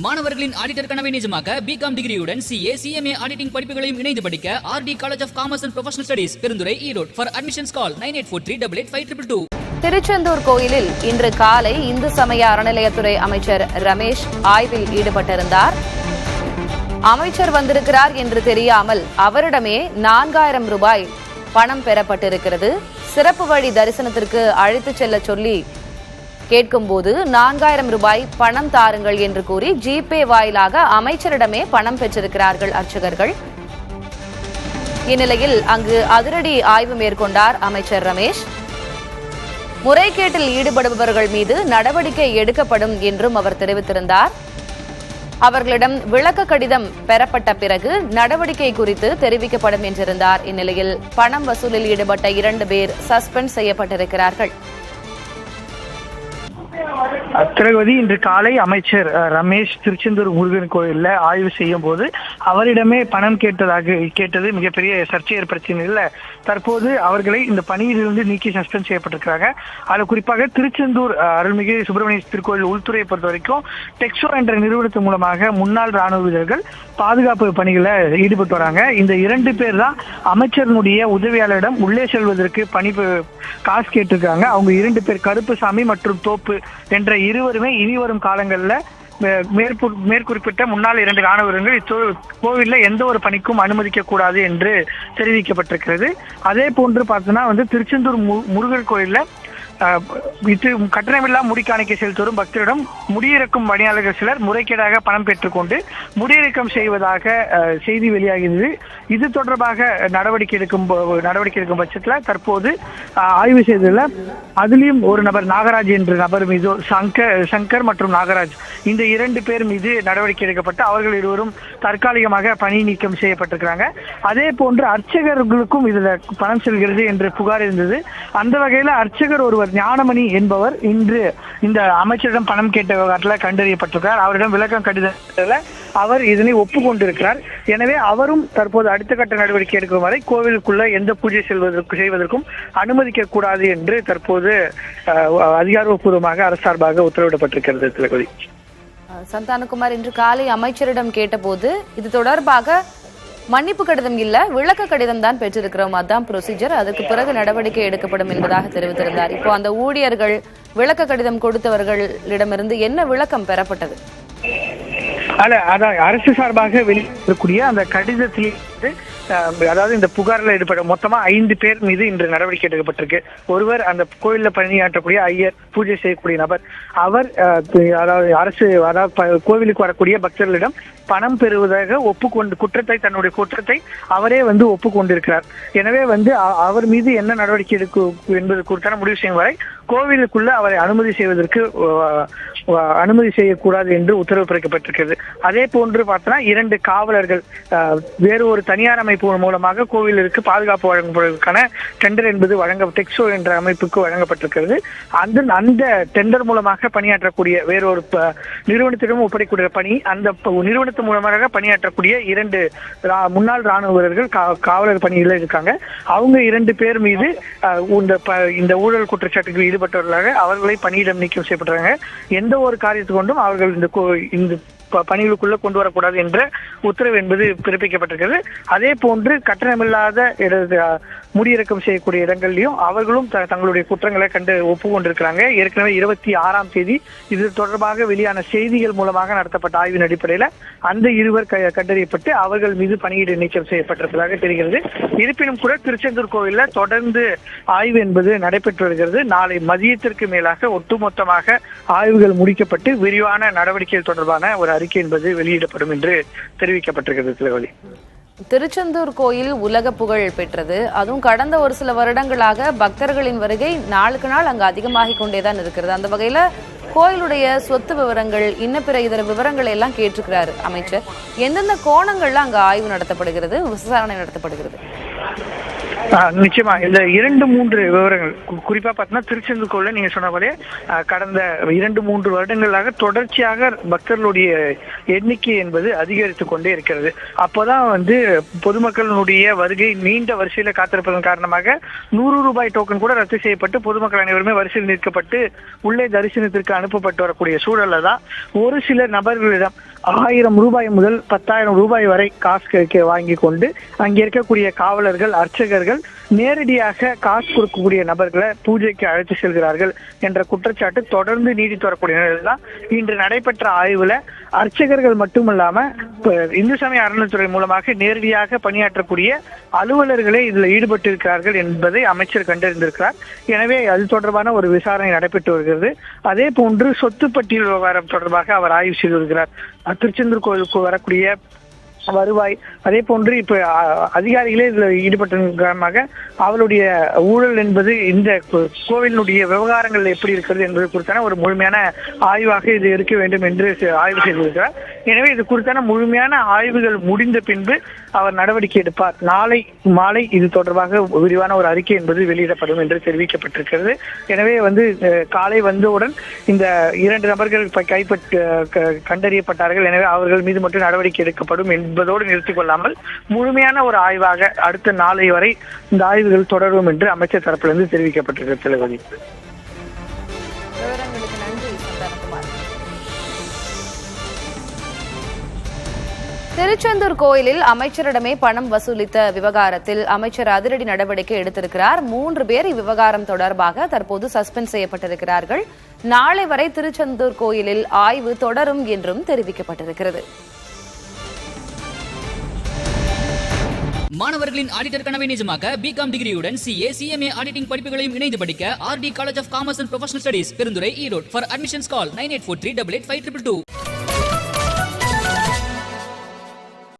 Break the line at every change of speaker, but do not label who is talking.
மாணவர்களின் ஆடிட்டர் கனவை நிஜமாக்க பிகாம் டிகிரியுடன் CA, CMA ஆடிட்டிங் படிப்புகளையும் இணைந்து படிக்க RD college of commerce and professional studies Perundurai Erode. For admissions call 9843885222.
Tiruchendur கோயிலில் இன்று காலை இந்து சமய அறநிலையத்துறை அமைச்சர் ரமேஷ் ஆய்வில் ஈடுபட்டிருந்தார். அமைச்சர் வந்திருக்கிறார் என்று தெரியாமல் அவரிடமே 4000 ரூபாய் பணம் பெறப்பட்டிருக்கிறது. சிறப்பு வழி தரிசனத்திற்கு அழைத்துச் செல்ல சொல்லி கேட்கும்போது 4000 ரூபாய் பணம் தாருங்கள் என்று கூறி ஜிபே வாயிலாக அமைச்சரிடமே பணம் பெற்றிருக்கிறார்கள் அர்ச்சகர்கள். இந்நிலையில் அங்கு அதிரடி ஆய்வு மேற்கொண்டார் அமைச்சர் ரமேஷ். முறைகேட்டில் ஈடுபடுபவர்கள் மீது நடவடிக்கை எடுக்கப்படும் என்றும் அவர் தெரிவித்திருந்தார். அவர்களிடம் விளக்க கடிதம் பெறப்பட்ட பிறகு நடவடிக்கை குறித்து தெரிவிக்கப்படும் என்றிருந்தார். இந்நிலையில் பணம் வசூலில் ஈடுபட்ட 2 பேர் சஸ்பெண்ட் செய்யப்பட்டிருக்கிறார்கள்.
திரௌபதி, இன்று காலை அமைச்சர் ரமேஷ் திருச்செந்தூர் முருகன் கோயிலில் ஆய்வு செய்யும் போது அவரிடமே பணம் கேட்டது மிகப்பெரிய சர்ச்சை ஏற்படுத்திய நிலையில் தற்போது அவர்களை இந்த பணியிலிருந்து நீக்கி சஸ்பெண்ட் செய்யப்பட்டிருக்கிறாங்க. அதில் குறிப்பாக திருச்செந்தூர் அருள்மிகு சுப்பிரமணிய திருக்கோயில் உள்துறையை பொறுத்த வரைக்கும் டெக்ஸோ என்ற நிறுவனத்தின் மூலமாக முன்னாள் ராணுவ வீரர்கள் பாதுகாப்பு பணிகளில் ஈடுபட்டு வராங்க. இந்த 2 பேர் தான் அமைச்சருடைய உதவியாளரிடம் உள்ளே செல்வதற்கு காசு கேட்டிருக்காங்க. அவங்க 2 பேர் கருப்புசாமி மற்றும் தோப்பு என்ற இருவருமே இனி வரும் காலங்களில் மேற்குறிப்பிட்ட முன்னாள் 2 ராணுவ வீரர்கள் கோவிலில் எந்த ஒரு பணிக்கும் அனுமதிக்க கூடாது என்று தெரிவிக்கப்பட்டிருக்கிறது. அதே போன்று பார்த்தோன்னா திருச்செந்தூர் முருகன் கோயிலில் இது கட்டணமில்லா முடிக்காணிக்கை செலுத்தும் பக்தரிடம் முடியிறக்கும் பணியாளர்கள் சிலர் முறைகேடாக பணம் பெற்றுக்கொண்டு முடியிறக்கம் செய்வதாக செய்தி வெளியாகிறது. இது தொடர்பாக நடவடிக்கை எடுக்கும் பட்சத்தில் தற்போது ஆய்வு செய்ததில் அதுலேயும் ஒரு நபர் நாகராஜ் என்ற நபர் மீது சங்கர் மற்றும் நாகராஜ் இந்த 2 பேர் மீது நடவடிக்கை எடுக்கப்பட்டு அவர்கள் இருவரும் தற்காலிகமாக பணி நீக்கம் செய்யப்பட்டிருக்கிறாங்க. அதே போன்று அர்ச்சகர்களுக்கும் இதில் பணம் செல்கிறது என்று புகார் இருந்தது. அந்த வகையில் அர்ச்சகர் ஒருவர் ஞானமணி என்பவர் இன்று இந்த அமைச்சரிடம் பணம் கேட்ட விவகாரத்தில் கண்டறியப்பட்டிருக்கிறார். அவரிடம் விளக்கம் கடிதத்தில் அவர் இதனை ஒப்புக்கொண்டிருக்கிறார். எனவே அவரும் தற்போது அடுத்த கட்ட நடவடிக்கை எடுக்கும் வரை கோவிலுக்குள்ள எந்த பூஜை செய்வதற்கும் அனுமதிக்க கூடாது என்று தற்போது அதிகாரப்பூர்வமாக அரசு சார்பாக உத்தரவிடப்பட்டிருக்கிறது. திலகவதி,
சந்தானகுமார் இன்று காலை அமைச்சரிடம் கேட்டபோது இது தொடர்பாக மன்னிப்பு கடிதம் இல்ல, விளக்க கடிதம் தான் பெற்றிருக்கிறோம், அதான் ப்ரொசீஜர், அதுக்கு பிறகு நடவடிக்கை எடுக்கப்படும் என்பதாக தெரிவித்திருந்தார். இப்போ அந்த ஊழியர்கள் விளக்க கடிதம் கொடுத்தவர்களிடமிருந்து என்ன விளக்கம் பெறப்பட்டது?
அதான் அரசு சார்பாக வெளியிடக்கூடிய அந்த கடிதத்தில் அதாவது இந்த புகாரில் ஈடுபட்ட மொத்தமா 5 பேர் மீது இன்று நடவடிக்கை எடுக்கப்பட்டிருக்கு. ஒருவர் அந்த கோயிலில் பணியாற்றக்கூடிய ஐயர், பூஜை செய்யக்கூடிய நபர், அவர் அதாவது கோவிலுக்கு வரக்கூடிய பக்தர்களிடம் பணம் பெறுவதாக தன்னுடைய குற்றத்தை அவரே ஒப்புக்கொண்டிருக்கிறார். எனவே அவர் மீது என்ன நடவடிக்கை எடுக்கும் என்பது குறித்தான முடிவு செய்யும் வரை கோவிலுக்குள்ள அவரை அனுமதி செய்யக்கூடாது என்று உத்தரவு பிறப்பிக்கப்பட்டிருக்கிறது. அதே போன்று பார்த்தோன்னா 2 காவலர்கள் வேறு ஒரு தனியார் அமைப்பு மூலமாக கோவிலுக்கு பாதுகாப்பு வழங்குவதற்கான டெண்டர் என்பது டெக்ஸோ என்ற அமைப்புக்கு வழங்கப்பட்டிருக்கிறது. அந்த டெண்டர் மூலமாக பணியாற்றக்கூடிய வேறொரு நிறுவனத்திடம் ஒப்படைக்கூடிய பணி, அந்த நிறுவனத்தின் மூலமாக பணியாற்றக்கூடிய 2 முன்னாள் ராணுவ வீரர்கள் காவலர் பணியில் இருக்காங்க. அவங்க 2 பேர் மீது இந்த ஊழல் குற்றச்சாட்டுகளில் ஈடுபட்டவர்களாக அவர்களை பணியிடம் நீக்கம் செய்யப்பட்டாங்க. எந்த ஒரு காரியத்தை கொண்டும் அவர்கள் இந்த பணிகளுக்குள்ள கொண்டு வரக்கூடாது என்ற உத்தரவு என்பது பிறப்பிக்கப்பட்டிருக்கிறது. அதே போன்று கட்டணமில்லாத முடியிறக்கம் செய்யக்கூடிய இடங்கள்லையும் அவர்களும் தங்களுடைய குற்றங்களை கண்டு ஒப்புக்கொண்டிருக்கிறாங்க. ஏற்கனவே 26ஆம் தேதி இது தொடர்பாக வெளியான செய்திகள் மூலமாக நடத்தப்பட்ட ஆய்வின் அடிப்படையில் அந்த 2 கண்டறியப்பட்டு அவர்கள் மீது பணியிட நீக்கம் செய்யப்பட்டிருப்பதாக தெரிகிறது. இருப்பினும் கூட திருச்செந்தூர் கோவிலில் தொடர்ந்து ஆய்வு என்பது நடைபெற்று வருகிறது. நாளை மதியத்திற்கு மேலாக ஒட்டுமொத்தமாக ஆய்வுகள் முடிக்கப்பட்டு விரிவான நடவடிக்கைகள் தொடர்பான ஒரு அறிக்கை என்பது வெளியிடப்படும் என்று தெரிவிக்கப்பட்டிருக்கிறது. திலகவதி,
திருச்செந்தூர் கோயில் உலக புகழ் பெற்றது. அதுவும் கடந்த ஒரு சில வருடங்களாக பக்தர்களின் வருகை நாளுக்கு நாள் அங்கு அதிகமாகிக் கொண்டேதான் இருக்கிறது. அந்த வகையில கோயிலுடைய சொத்து விவரங்கள், பிற இதர விவரங்களை எல்லாம் கேட்டிருக்கிறாரு அமைச்சர். எந்தெந்த கோணங்கள்ல அங்கு ஆய்வு நடத்தப்படுகிறது, விசாரணை நடத்தப்படுகிறது?
நிச்சயமா இந்த 2-3 விவரங்கள் குறிப்பா பார்த்தீங்கன்னா திருச்செந்தூர் கோயில்ல நீங்க சொன்ன போல கடந்த 2-3 வருடங்களாக தொடர்ச்சியாக பக்தர்களுடைய எண்ணிக்கை என்பது அதிகரித்து கொண்டே இருக்கிறது. அப்போதான் பொதுமக்களுடைய வருகை நீண்ட வரிசையில காத்திருப்பதன் காரணமாக 100 ரூபாய் டோக்கன் கூட ரத்து செய்யப்பட்டு பொதுமக்கள் அனைவருமே வரிசையில் நிற்கப்பட்டு உள்ளே தரிசனத்திற்கு அனுப்பப்பட்டு வரக்கூடிய சூழல்ல தான் ஒரு சில நபர்களிடம் 1000 ரூபாய் முதல் 10,000 ரூபாய் வரை காசு வாங்கி கொண்டு அங்கே இருக்கக்கூடிய காவலர்கள், அர்ச்சகர்கள் நேரடியாக காசு கொடுக்கக்கூடிய நபர்களை பூஜைக்கு அழைத்து செல்கிறார்கள் என்ற குற்றச்சாட்டு தொடர்ந்து நீடித்து வரக்கூடிய நிலையில் தான் இன்று நடைபெற்ற ஆய்வுல அர்ச்சகர்கள் மட்டுமல்லாம இந்து சமய அறநிலையத்துறை மூலமாக நேரடியாக பணியாற்றக்கூடிய அலுவலர்களே இதுல ஈடுபட்டிருக்கிறார்கள் என்பதை அமைச்சர் கண்டறிந்திருக்கிறார். எனவே அது தொடர்பான ஒரு விசாரணை நடைபெற்று வருகிறது. அதே போன்று சொத்து பட்டியல் விவகாரம் தொடர்பாக அவர் ஆய்வு செய்து வருகிறார். திருச்செந்தூர் கோயிலுக்கு வரக்கூடிய வருவாய், அதே போன்று இப்ப அதிகாரிகளே இதுல ஈடுபட்டதன் காரணமாக அவளுடைய ஊழல் என்பது இந்த கோவிலினுடைய விவகாரங்கள் எப்படி இருக்கிறது என்பது குறித்தான ஒரு முழுமையான ஆய்வாக இது இருக்க வேண்டும் என்று ஆய்வு செய்திருக்கிறார். எனவே இது குறித்தான முழுமையான ஆய்வுகள் முடிந்த பின்பு அவர் நடவடிக்கை எடுப்பார். நாளை மாலை இது தொடர்பாக விரிவான ஒரு அறிக்கை என்பது வெளியிடப்படும் என்று தெரிவிக்கப்பட்டிருக்கிறது. எனவே காலை வந்தவுடன் இந்த 2 நபர்கள் கண்டறியப்பட்டார்கள். எனவே அவர்கள் மீது மட்டும் நடவடிக்கை எடுக்கப்படும் என்பதோடு நிறுத்திக் கொள்ளாமல் முழுமையான ஒரு ஆய்வாக அடுத்த நாளை வரை இந்த ஆய்வுகள் தொடரும் என்று அமைச்சர் தரப்பிலிருந்து தெரிவிக்கப்பட்டிருக்கிறது. தலைவலி
திருச்செந்தூர் கோயிலில் அமைச்சரிடமே பணம் வசூலித்த விவகாரத்தில் அமைச்சர் அதிரடி நடவடிக்கை எடுத்திருக்கிறார். 3 பேர் இவ்விவகாரம் தொடர்பாக தற்போது சஸ்பெண்ட் செய்யப்பட்டிருக்கிறார்கள். நாளை வரை திருச்செந்தூர் கோயிலில் ஆய்வு தொடரும் என்றும் தெரிவிக்கப்பட்டிருக்கிறது.
மாணவர்களின் ஆடிட்டர் கனவை நிஜமாக்க பிகாம் டிகிரியுடன் CA, CMA ஆடிட்டிங் படிப்புகளையும் இணைந்து படிக்க RD college of commerce and professional studies Perundurai Erode. For admissions call 9843885522.